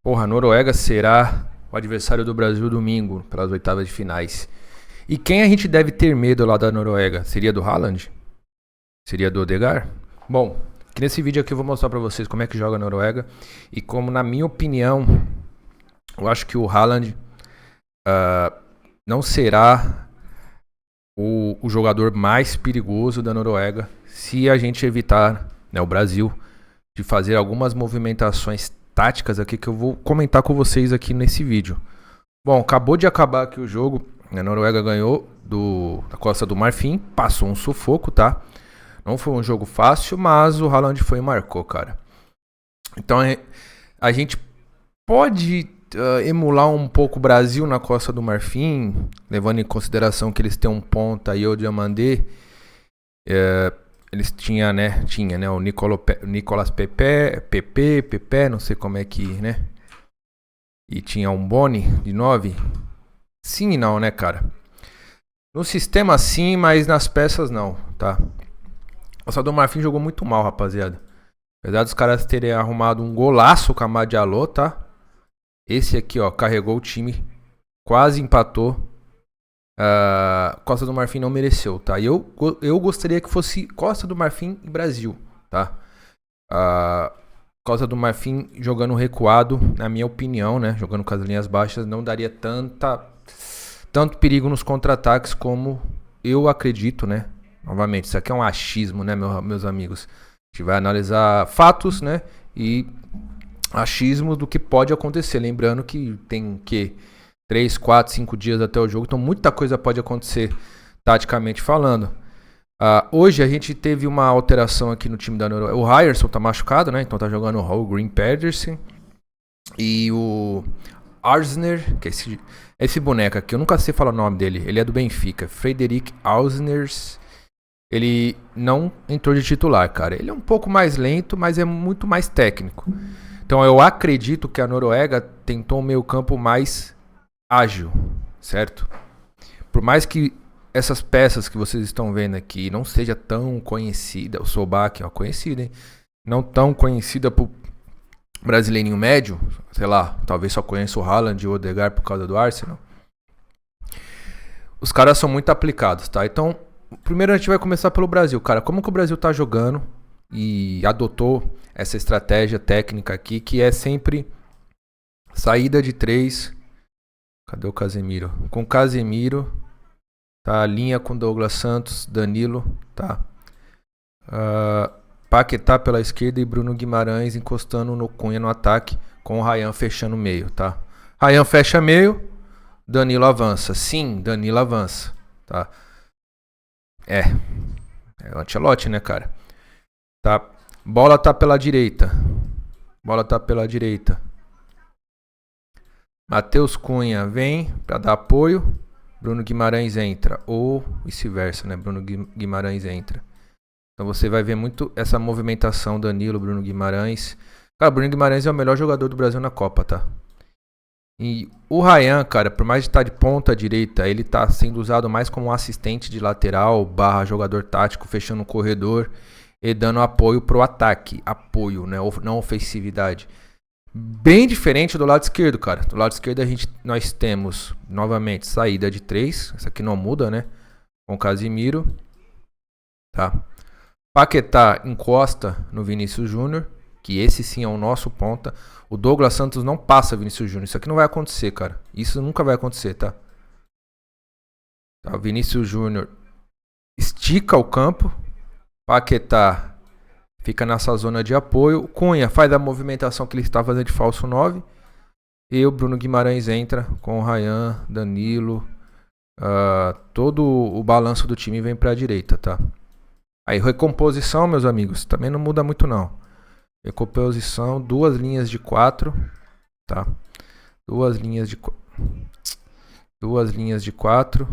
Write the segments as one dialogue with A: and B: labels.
A: Porra, a Noruega será o adversário do Brasil domingo, pelas oitavas de finais. E quem a gente deve ter medo lá da Noruega? Seria do Haaland? Seria do Odegaard? Bom, aqui nesse vídeo aqui eu vou mostrar pra vocês como é que joga a Noruega e como, na minha opinião, eu acho que o Haaland não será o jogador mais perigoso da Noruega se a gente evitar, né, o Brasil, de fazer algumas movimentações táticas aqui que eu vou comentar com vocês aqui nesse vídeo. Bom, acabou de acabar aqui o jogo. A Noruega ganhou da Costa do Marfim, passou um sufoco, tá? Não foi um jogo fácil, mas o Haaland foi e marcou, cara. Então a gente pode emular um pouco o Brasil na Costa do Marfim, levando em consideração que eles têm um ponta e o Diamandé. Eles tinham, né, o Nicolas Pepe, não sei como é que, né? E tinha um Boni de 9. Sim e não, né, cara? No sistema sim, mas nas peças não, tá? O Costa do Marfim jogou muito mal, rapaziada. Apesar dos caras terem arrumado um golaço com a Madialô, tá? Esse aqui, ó, carregou o time, quase empatou. Costa do Marfim não mereceu, tá? E eu gostaria que fosse Costa do Marfim e Brasil, tá? Costa do Marfim jogando recuado, na minha opinião, né? Jogando com as linhas baixas, não daria tanto perigo nos contra-ataques como eu acredito, né? Novamente, isso aqui é um achismo, né, meus amigos? A gente vai analisar fatos, né? E achismo do que pode acontecer. Lembrando que tem 3, 4, 5 dias até o jogo, então muita coisa pode acontecer taticamente falando. Hoje a gente teve uma alteração aqui no time da Noruega. O Ryerson tá machucado, né? Então tá jogando o Hallgrim Pedersen. E o Arsner, que é esse boneco aqui, eu nunca sei falar o nome dele. Ele é do Benfica, Frederik Arsners. Ele não entrou de titular, cara. Ele é um pouco mais lento, mas é muito mais técnico. Então eu acredito que a Noruega tentou um meio campo mais ágil, certo? Por mais que essas peças que vocês estão vendo aqui não seja tão conhecida, o Solbakken é conhecido, hein? Não tão conhecida por brasileirinho médio, sei lá, talvez só conheça o Haaland e o Odegaard por causa do Arsenal. Os caras são muito aplicados, tá? Então, primeiro a gente vai começar pelo Brasil, cara. Como que o Brasil tá jogando e adotou essa estratégia técnica aqui, que é sempre saída de 3. Cadê o Casemiro? Com Casemiro, tá? Linha com Douglas Santos, Danilo, tá? Paquetá pela esquerda e Bruno Guimarães encostando no Cunha no ataque, com o Ryan fechando meio, tá? Ryan fecha meio, Danilo avança. Sim, Danilo avança, tá? É o Ancelotti, né, cara? Tá? Bola tá pela direita. Matheus Cunha vem para dar apoio. Bruno Guimarães entra. Ou vice-versa, né? Bruno Guimarães entra. Então você vai ver muito essa movimentação Danilo, Bruno Guimarães. Cara, Bruno Guimarães é o melhor jogador do Brasil na Copa, tá? E o Ryan, cara, por mais de estar de ponta direita, ele tá sendo usado mais como um assistente de lateral, / jogador tático, fechando o corredor e dando apoio pro ataque. Apoio, né? Não ofensividade. Bem diferente do lado esquerdo, cara. Do lado esquerdo nós temos, novamente, saída de 3. Essa aqui não muda, né? Com o Casemiro. Tá? Paquetá encosta no Vinícius Júnior, que esse sim é o nosso ponta. O Douglas Santos não passa Vinícius Júnior. Isso aqui não vai acontecer, cara. Isso nunca vai acontecer, tá? O Vinícius Júnior estica o campo. Paquetá fica nessa zona de apoio. Cunha faz a movimentação que ele está fazendo de falso 9. E o Bruno Guimarães entra com o Ryan, Danilo. Todo o balanço do time vem para a direita, tá? Aí recomposição, meus amigos, também não muda muito não. Recomposição, 2 linhas de 4, tá? 2 linhas de 4.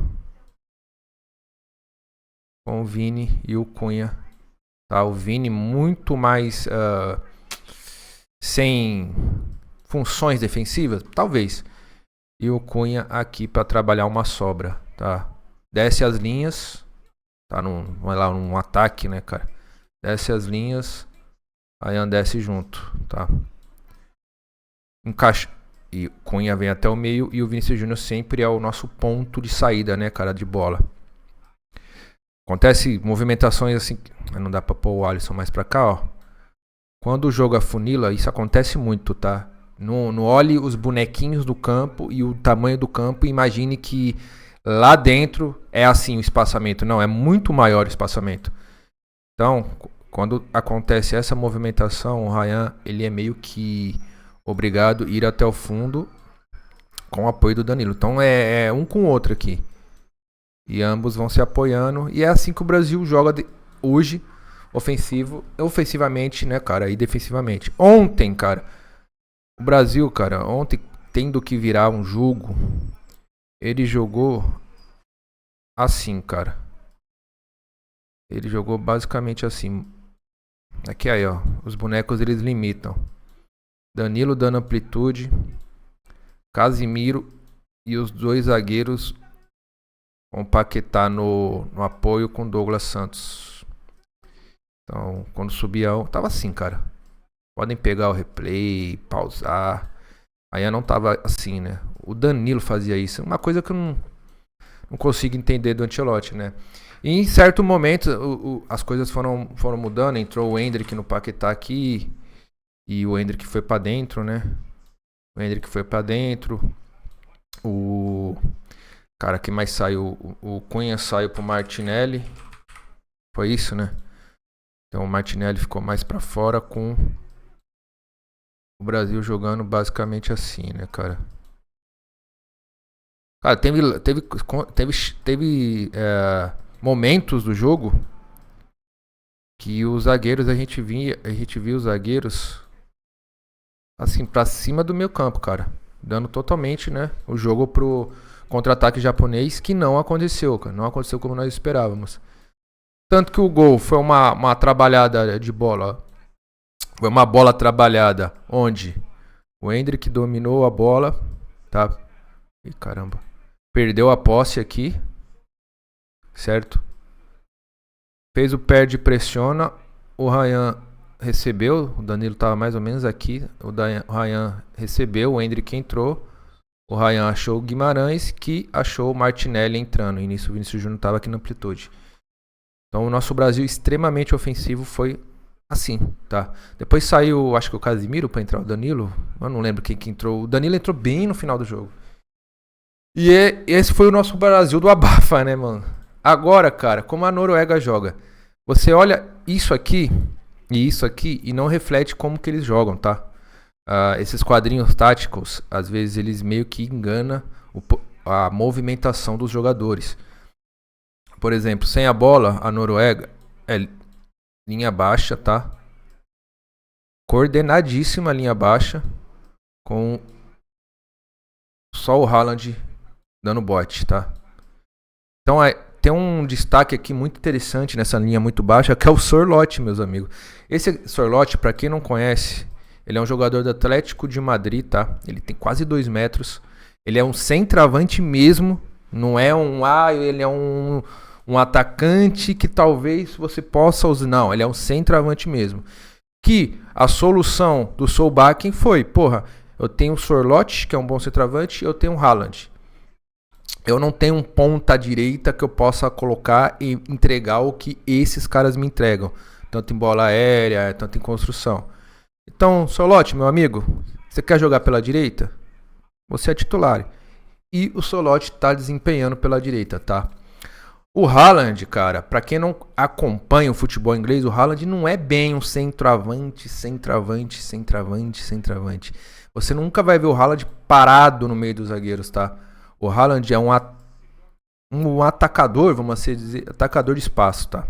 A: Com o Vini e o Cunha. Tá? O Vini muito mais sem funções defensivas, talvez. E o Cunha aqui para trabalhar uma sobra, tá? Desce as linhas, tá? Vai lá num ataque, né, cara? Desce as linhas, aí desce junto, tá? encaixa. E Cunha vem até o meio e o Vinícius Júnior sempre é o nosso ponto de saída, né, cara, de bola. Acontece movimentações assim, não dá pra pôr o Alisson mais pra cá, ó. Quando o jogo afunila, isso acontece muito, tá? Não olhe os bonequinhos do campo e o tamanho do campo e imagine que lá dentro é assim o espaçamento. Não, é muito maior o espaçamento. Então, quando acontece essa movimentação, o Ryan, ele é meio que obrigado a ir até o fundo com o apoio do Danilo. Então é um com o outro aqui. E ambos vão se apoiando. E é assim que o Brasil joga hoje, ofensivamente, né, cara, e defensivamente. Ontem, cara, o Brasil, cara, ontem, tendo que virar um jogo, ele jogou assim, cara. Ele jogou basicamente assim. Aqui aí, ó. Os bonecos, eles limitam. Danilo dando amplitude. Casimiro e os dois zagueiros vão Paquetá no apoio com Douglas Santos. Então, quando subia, tava assim, cara. Podem pegar o replay, pausar. Aí não tava assim, né? O Danilo fazia isso. Uma coisa que eu não consigo entender do Ancelotti, né? E em certo momento as coisas foram mudando. Entrou o Endrick no Paquetá aqui. E o Endrick foi pra dentro, né? O Endrick foi pra dentro. O cara que mais saiu, o Cunha saiu pro Martinelli. Foi isso, né? Então o Martinelli ficou mais pra fora com o Brasil jogando basicamente assim, né, cara? Cara, teve momentos do jogo que os zagueiros, a gente viu os zagueiros assim pra cima do meio campo, cara, dando totalmente, né, o jogo pro contra-ataque japonês, que não aconteceu, cara, não aconteceu como nós esperávamos. Tanto que o gol foi uma trabalhada de bola, ó. Foi uma bola trabalhada onde o Endrick dominou a bola, tá? Ih, caramba. Perdeu a posse aqui, certo? Fez o perde e pressiona. O Ryan recebeu. O Danilo tava mais ou menos aqui. O Ryan recebeu. O Endrick entrou. O Ryan achou o Guimarães, que achou o Martinelli entrando. E nisso o Vinícius Júnior tava aqui na amplitude. Então o nosso Brasil extremamente ofensivo foi assim, tá? Depois saiu, acho que o Casimiro pra entrar o Danilo. Eu não lembro quem que entrou. O Danilo entrou bem no final do jogo. E esse foi o nosso Brasil do abafa, né, mano? Agora, cara, como a Noruega joga, você olha isso aqui e não reflete como que eles jogam, tá? Esses quadrinhos táticos, às vezes eles meio que enganam a movimentação dos jogadores. Por exemplo, sem a bola, a Noruega é linha baixa, tá? Coordenadíssima linha baixa, com só o Haaland dando bote, tá? Então tem um destaque aqui muito interessante nessa linha muito baixa, que é o Sorloth, meus amigos. Esse Sorloth, pra quem não conhece, ele é um jogador do Atlético de Madrid, tá? Ele tem quase 2 metros. Ele é um centroavante mesmo. Não é ele é um atacante que talvez você possa usar. Não, ele é um centroavante mesmo. Que a solução do Solbakken foi, eu tenho o Sorloth, que é um bom centroavante, e eu tenho o Haaland. Eu não tenho um ponta direita que eu possa colocar e entregar o que esses caras me entregam. Tanto em bola aérea, tanto em construção. Então, Sorloth, meu amigo, você quer jogar pela direita? Você é titular. E o Sorloth tá desempenhando pela direita, tá? O Haaland, cara, pra quem não acompanha o futebol inglês, o Haaland não é bem um centroavante. Você nunca vai ver o Haaland parado no meio dos zagueiros, tá? O Haaland é um atacador, vamos dizer, atacador de espaço, tá?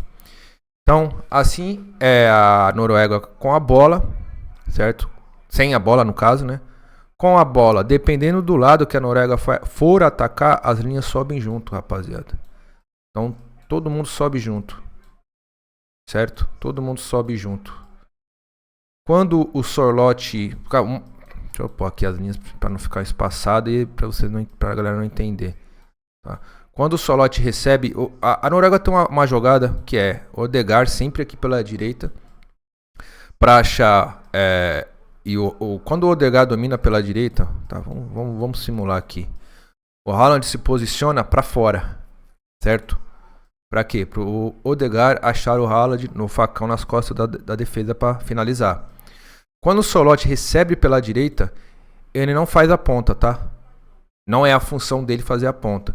A: Então, assim é a Noruega com a bola, certo? Sem a bola, no caso, né? Com a bola, dependendo do lado que a Noruega for atacar, as linhas sobem junto, rapaziada. Então, todo mundo sobe junto, certo? Todo mundo sobe junto. Quando o Sorloth... Deixa eu pôr aqui as linhas para não ficar espaçado e para a galera não entender. Tá? Quando o Sorloth recebe... A Noruega tem uma jogada que é Odegaard sempre aqui pela direita para achar E quando o Odegaard domina pela direita, tá? Vamos simular aqui. O Haaland se posiciona para fora, certo? Para quê? Para o Odegaard achar o Haaland no facão nas costas da defesa para finalizar. Quando o Sørloth recebe pela direita, ele não faz a ponta, tá? Não é a função dele fazer a ponta.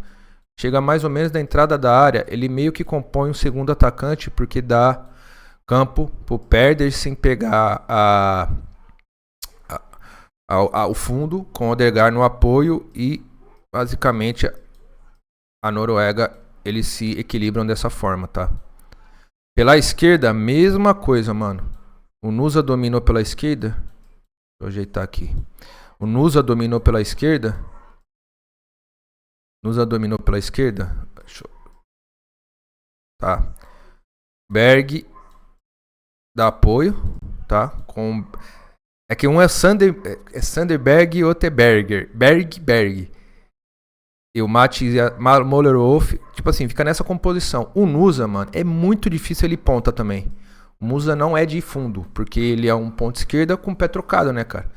A: Chega mais ou menos na entrada da área, ele meio que compõe um segundo atacante, porque dá campo pro Perder sem pegar o fundo, com o Odegaard no apoio, e basicamente a Noruega, eles se equilibram dessa forma, tá? Pela esquerda, mesma coisa, mano. O Nusa dominou pela esquerda. Deixa eu ajeitar aqui. O Nusa dominou pela esquerda. Tá. Berg dá apoio, tá? É que um é Sanderberg e outro é Berger. Berg. E o Mats Møllerhof, tipo assim, fica nessa composição. O Nusa, mano, é muito difícil ele ponta também. O Nusa não é de fundo, porque ele é um ponto esquerda com o pé trocado, né, cara?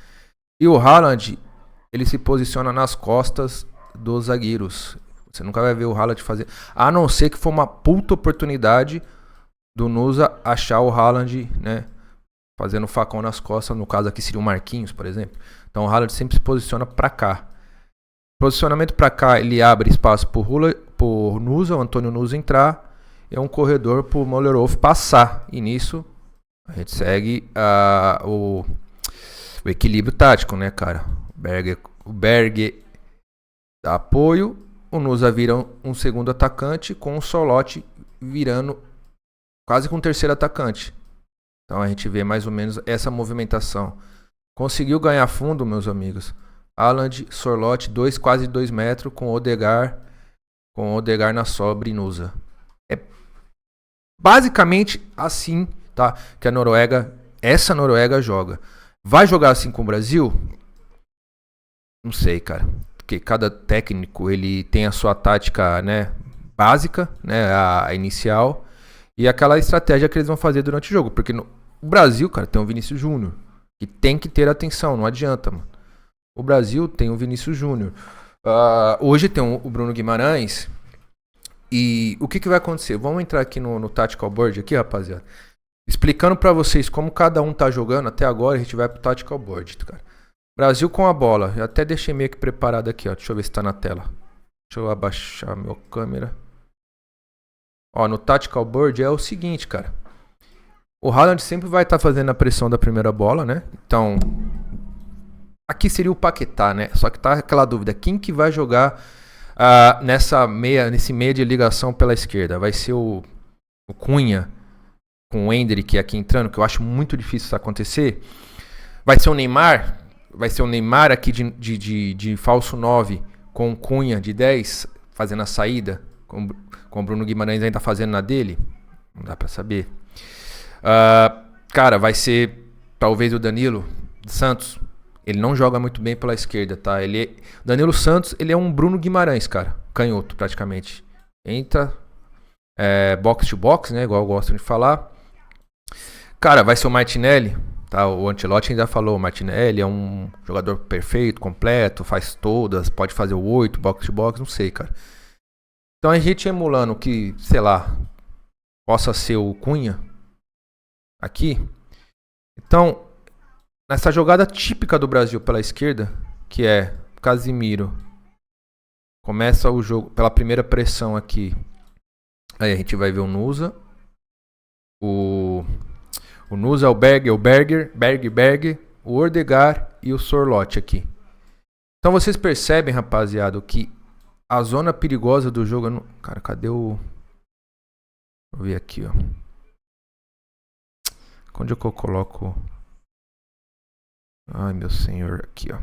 A: E o Haaland, ele se posiciona nas costas dos zagueiros. Você nunca vai ver o Haaland fazer... A não ser que for uma puta oportunidade do Nusa achar o Haaland, né, fazendo facão nas costas. No caso aqui seria o Marquinhos, por exemplo. Então o Haaland sempre se posiciona pra cá. Posicionamento pra cá, ele abre espaço por Nusa, o Antônio Nusa entrar. É um corredor pro Møllerhof passar. E nisso a gente segue o equilíbrio tático, né, cara? O Berg dá apoio. O Nusa vira um segundo atacante, com o Sørloth virando quase com um terceiro atacante. Então a gente vê mais ou menos essa movimentação. Conseguiu ganhar fundo, meus amigos. Haaland, Sørloth, quase 2 metros, com o Odegaard na sobra e Nusa. É basicamente assim, tá, que essa Noruega joga. Vai jogar assim com o Brasil? Não sei, cara. Porque cada técnico, ele tem a sua tática, né, básica, né, a inicial, e aquela estratégia que eles vão fazer durante o jogo. Porque o Brasil, cara, tem o Vinícius Júnior, que tem que ter atenção, não adianta, mano. O Brasil tem o Vinícius Júnior. Hoje tem o Bruno Guimarães. E o que vai acontecer? Vamos entrar aqui no Tactical Board, aqui, rapaziada. Explicando pra vocês como cada um tá jogando até agora. A gente vai pro Tactical Board, cara. Brasil com a bola. Eu até deixei meio que preparado aqui, ó. Deixa eu ver se tá na tela. Deixa eu abaixar minha câmera. Ó, no Tactical Board é o seguinte, cara. O Haaland sempre vai estar fazendo a pressão da primeira bola, né? Então... Aqui seria o Paquetá, né? Só que tá aquela dúvida. Quem que vai jogar nesse meia de ligação pela esquerda? Vai ser o Cunha com o Endrick aqui entrando, que eu acho muito difícil isso acontecer. Vai ser o Neymar? Vai ser o Neymar aqui de falso 9 com o Cunha de 10 fazendo a saída, com o Bruno Guimarães ainda fazendo na dele? Não dá pra saber. Cara, vai ser talvez o Danilo Santos. Ele não joga muito bem pela esquerda, tá? Danilo Santos, ele é um Bruno Guimarães, cara. Canhoto, praticamente. Entra box to box, né? Igual eu gosto de falar. Cara, vai ser o Martinelli, tá? O Ancelotti ainda falou, o Martinelli é um jogador perfeito, completo, faz todas, pode fazer o 8, box to box, não sei, cara. Então a gente emulando que, sei lá, possa ser o Cunha aqui. Então... Nessa jogada típica do Brasil pela esquerda, que é Casimiro, começa o jogo pela primeira pressão aqui. Aí a gente vai ver o Nusa. O Nusa, o Berger, o Odegaard e o Sørloth aqui. Então vocês percebem, rapaziada, que a zona perigosa do jogo... Cara, cadê o... Vou ver aqui, ó. Onde é que eu coloco... Ai, meu senhor, aqui, ó.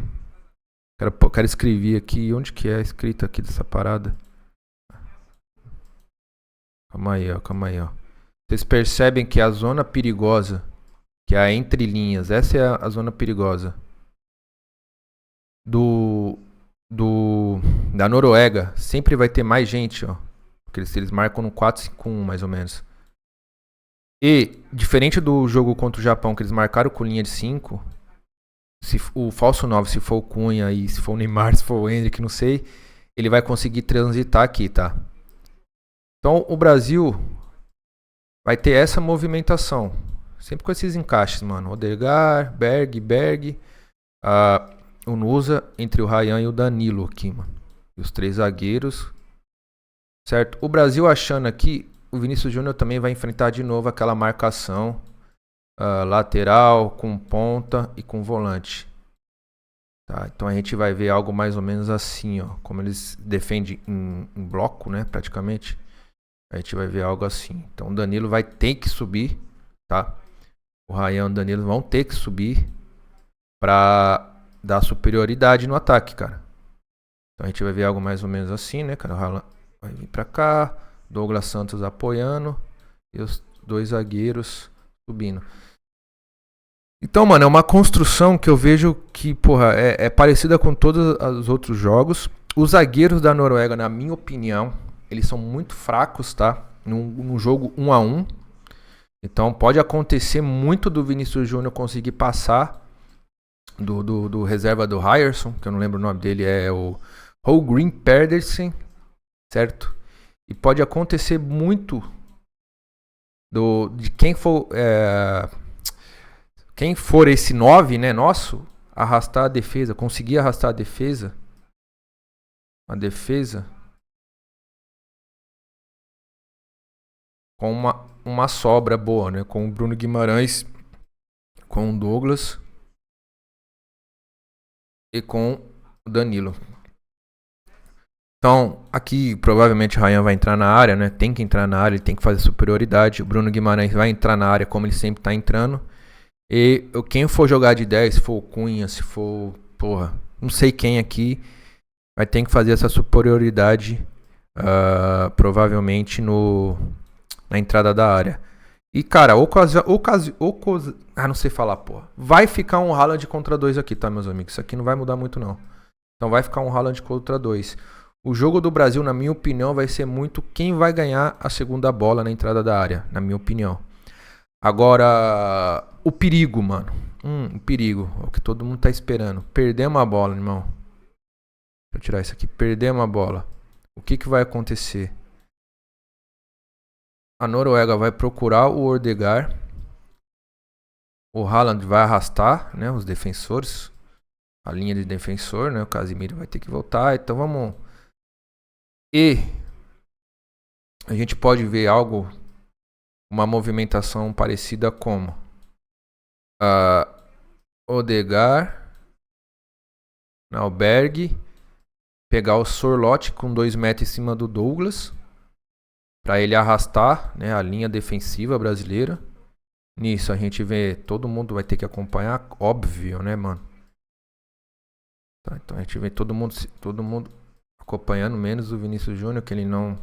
A: Quero escrever aqui. Onde que é escrito aqui dessa parada? Calma aí, ó. Vocês percebem que a zona perigosa, que é a entre linhas, essa é a zona perigosa da Noruega. Sempre vai ter mais gente, ó. Porque eles marcam no 4-5-1, mais ou menos. E, diferente do jogo contra o Japão, que eles marcaram com linha de 5... se o falso 9, se for o Cunha e se for o Neymar, se for o Endrick, não sei, ele vai conseguir transitar aqui, tá? Então o Brasil vai ter essa movimentação. Sempre com esses encaixes, mano. Odegaard, Berg, o Nusa entre o Ryan e o Danilo aqui, mano. E os 3 zagueiros. Certo? O Brasil achando aqui, o Vinícius Júnior também vai enfrentar de novo aquela marcação lateral, com ponta e com volante. Tá? Então a gente vai ver algo mais ou menos assim, ó. Como eles defendem em bloco, né? Praticamente. A gente vai ver algo assim. Então o Danilo vai ter que subir, tá? O Ryan e o Danilo vão ter que subir pra dar superioridade no ataque, cara. Então a gente vai ver algo mais ou menos assim, né, cara? O Haaland vai vir pra cá, Douglas Santos apoiando e os 2 zagueiros subindo. Então, mano, é uma construção que eu vejo que, porra, é parecida com todos os outros jogos. Os zagueiros da Noruega, na minha opinião, eles são muito fracos, tá? Num jogo 1-1. Então pode acontecer muito do Vinícius Júnior conseguir passar do reserva do Ryerson, que eu não lembro o nome dele, é o Holgrim Pedersen, certo? E pode acontecer muito de quem for esse 9, né, nosso, arrastar a defesa, conseguir arrastar a defesa com uma sobra boa, né? Com o Bruno Guimarães, com o Douglas e com o Danilo. Então, aqui provavelmente o Ryan vai entrar na área, né? Tem que entrar na área, ele tem que fazer superioridade. O Bruno Guimarães vai entrar na área como ele sempre tá entrando. E quem for jogar de 10, se for o Cunha, se for, porra, não sei quem aqui, vai ter que fazer essa superioridade provavelmente na entrada da área. E, cara, não sei falar, porra. Vai ficar um Haaland contra 2 aqui, tá, meus amigos? Isso aqui não vai mudar muito, não. Então vai ficar um Haaland contra 2. O jogo do Brasil, na minha opinião, vai ser muito quem vai ganhar a segunda bola na entrada da área, na minha opinião. Agora, o perigo, mano. O perigo, é o que todo mundo tá esperando. Perdemos a bola, irmão. Deixa eu tirar isso aqui. Perdemos a bola. O que vai acontecer? A Noruega vai procurar o Odegaard. O Haaland vai arrastar, né, os defensores. A linha de defensor, né? O Casemiro vai ter que voltar. Então vamos... E a gente pode ver uma movimentação parecida como Odegaard, Berg, pegar o Sorloth com 2 metros em cima do Douglas, para ele arrastar, né, a linha defensiva brasileira. Nisso a gente vê, todo mundo vai ter que acompanhar, óbvio, né, mano? Tá, então a gente vê todo mundo acompanhando, menos o Vinícius Júnior, que ele não...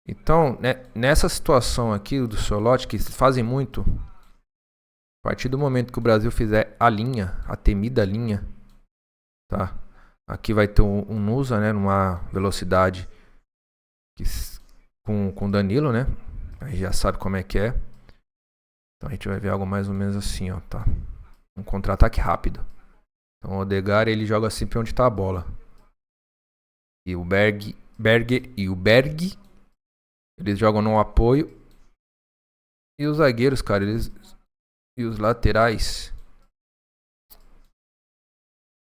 A: Então, né, nessa situação aqui do Sorloth, que fazem muito, a partir do momento que o Brasil fizer a linha, a temida linha, tá? Aqui vai ter um Nusa, né, numa velocidade com o Danilo, né? Aí já sabe como é que é. Então a gente vai ver algo mais ou menos assim, ó, tá? Um contra-ataque rápido. Então o Odegaard, ele joga sempre onde tá a bola. E o Berg, eles jogam no apoio. E os zagueiros, cara, e os laterais,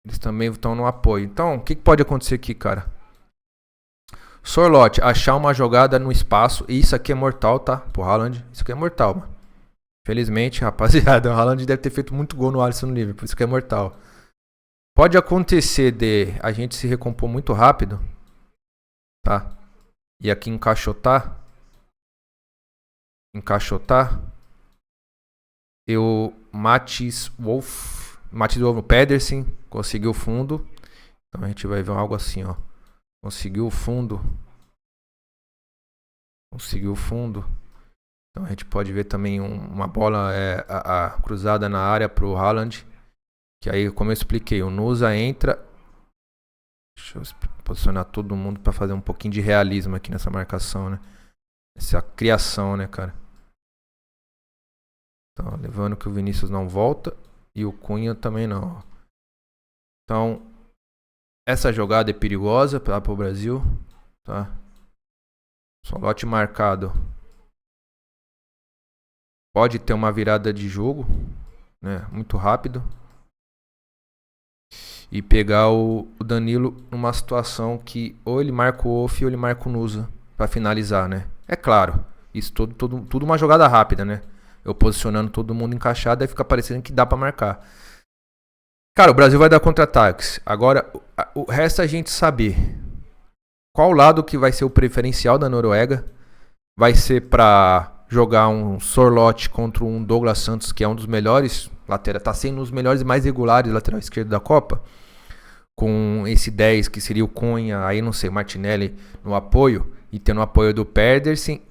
A: eles também estão no apoio. Então, o que pode acontecer aqui, cara? Sorloth achar uma jogada no espaço. E isso aqui é mortal, tá? Pro Haaland. Isso aqui é mortal, mano. Felizmente, rapaziada, o Haaland deve ter feito muito gol no Alisson no Liverpool. Isso aqui é mortal. Pode acontecer de a gente se recompor muito rápido, tá? E aqui encaixotar. E o Matis Wolff, Pedersen conseguiu o fundo. Então a gente vai ver algo assim, ó. Conseguiu o fundo. Então a gente pode ver também uma bola a cruzada na área pro Haaland. Que aí, como eu expliquei, o Nusa entra. Deixa eu posicionar todo mundo para fazer um pouquinho de realismo aqui nessa marcação, né? Essa criação, né, cara? Então, levando que o Vinícius não volta. E o Cunha também não. Então, essa jogada é perigosa para o Brasil, tá? Solote marcado. Pode ter uma virada de jogo, né? Muito rápido. E pegar o Danilo numa situação que ou ele marca o Wolf ou ele marca o Nusa para finalizar, né? É claro, isso tudo uma jogada rápida, né? Eu posicionando todo mundo encaixado, aí fica parecendo que dá para marcar. Cara, o Brasil vai dar contra-ataques. Agora, o resto é a gente saber qual lado que vai ser o preferencial da Noruega. Vai ser para jogar um Sorloth contra um Douglas Santos, que é um dos melhores laterais, tá sendo um dos melhores e mais regulares lateral esquerdo da Copa, com esse 10 que seria o Cunha, aí não sei, o Martinelli no apoio, e tendo o apoio do Pedersen,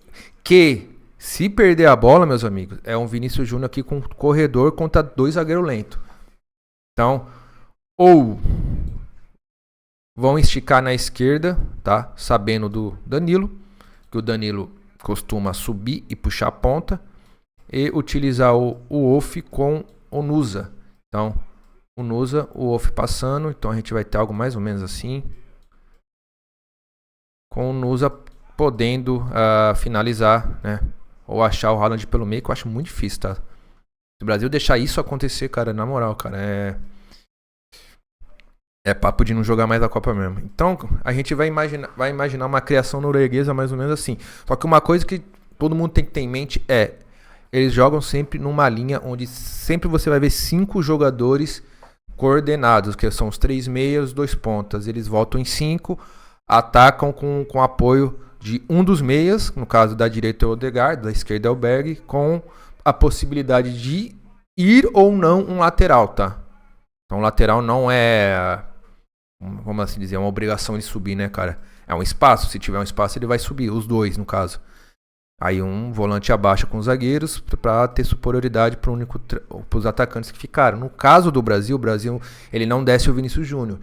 A: que se perder a bola, meus amigos, é um Vinícius Júnior aqui com corredor contra 2 zagueiros lentos. Então, ou vão esticar na esquerda, tá? Sabendo do Danilo, que o Danilo costuma subir e puxar a ponta, e utilizar o Wolf com o Nusa. Então, o Nusa, o Wolf passando, então a gente vai ter algo mais ou menos assim, com o Nusa podendo finalizar, né? Ou achar o Haaland pelo meio, que eu acho muito difícil, tá? Se o Brasil deixar isso acontecer, cara, na moral, cara, é papo de não jogar mais a Copa mesmo. Então, a gente vai imaginar uma criação norueguesa mais ou menos assim. Só que uma coisa que todo mundo tem que ter em mente é, eles jogam sempre numa linha onde sempre você vai ver 5 jogadores coordenados, que são os 3 meias, 2 pontas. Eles voltam em 5, atacam com apoio de um dos meias, no caso da direita é o Odegaard, da esquerda é o Berg, com a possibilidade de ir ou não um lateral, tá? Então, lateral não é, vamos assim dizer, uma obrigação de subir, né, cara? É um espaço, se tiver um espaço ele vai subir, os dois no caso. Aí um volante abaixa com os zagueiros para ter superioridade para os atacantes que ficaram. No caso do Brasil, o Brasil ele não desce o Vinícius Júnior.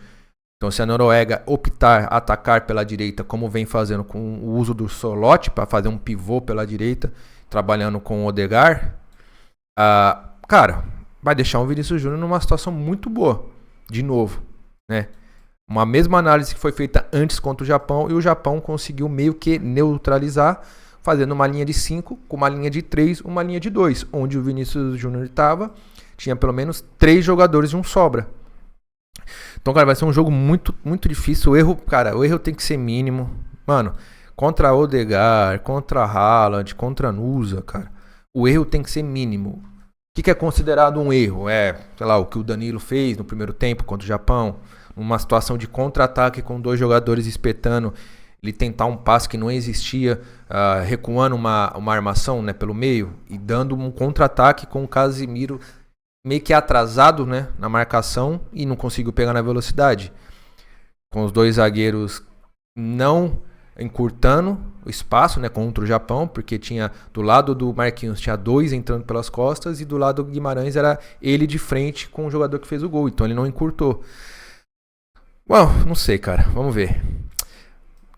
A: Então, se a Noruega optar atacar pela direita, como vem fazendo com o uso do Sorloth para fazer um pivô pela direita, trabalhando com o Odegaard, cara, vai deixar o Vinícius Júnior numa situação muito boa, de novo, né? Uma mesma análise que foi feita antes contra o Japão, e o Japão conseguiu meio que neutralizar, fazendo uma linha de 5, com uma linha de 3, uma linha de 2, onde o Vinícius Júnior estava, tinha pelo menos 3 jogadores e um sobra. Então, cara, vai ser um jogo muito, muito difícil. O erro tem que ser mínimo. Mano, contra Odegaard, contra Haaland, contra Nusa, cara, o erro tem que ser mínimo. O que é considerado um erro? Sei lá, o que o Danilo fez no primeiro tempo contra o Japão, uma situação de contra-ataque com 2 jogadores espetando, ele tentar um passe que não existia, recuando uma armação, né, pelo meio, e dando um contra-ataque com o Casemiro meio que atrasado, né, na marcação, e não conseguiu pegar na velocidade. Com os 2 zagueiros não encurtando o espaço, né, contra o Japão, porque tinha do lado do Marquinhos tinha 2 entrando pelas costas, e do lado do Guimarães era ele de frente com o jogador que fez o gol, então ele não encurtou. Bom, não sei, cara, vamos ver.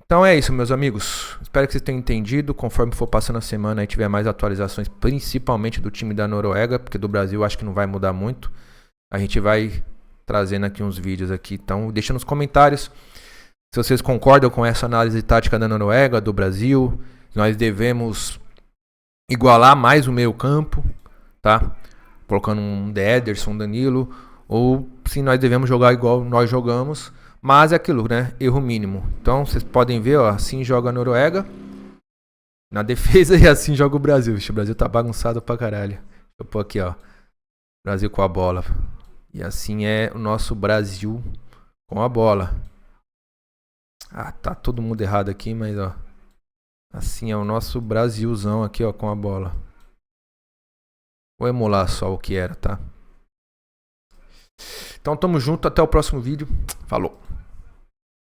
A: Então é isso, meus amigos, espero que vocês tenham entendido. Conforme for passando a semana e tiver mais atualizações, principalmente do time da Noruega, porque do Brasil acho que não vai mudar muito, a gente vai trazendo aqui uns vídeos aqui, então deixa nos comentários se vocês concordam com essa análise tática da Noruega, do Brasil. Nós devemos igualar mais o meio campo, tá? Colocando um Ederson, um Danilo, ou se nós devemos jogar igual nós jogamos, mas é aquilo, né? Erro mínimo. Então vocês podem ver, ó, assim joga a Noruega na defesa e assim joga o Brasil. O Brasil tá bagunçado pra caralho. Deixa eu pôr aqui, ó, Brasil com a bola. E assim é o nosso Brasil com a bola. Tá todo mundo errado aqui, mas ó, assim é o nosso Brasilzão aqui, ó, com a bola. Vou emular só o que era, tá? Então tamo junto, até o próximo vídeo. Falou!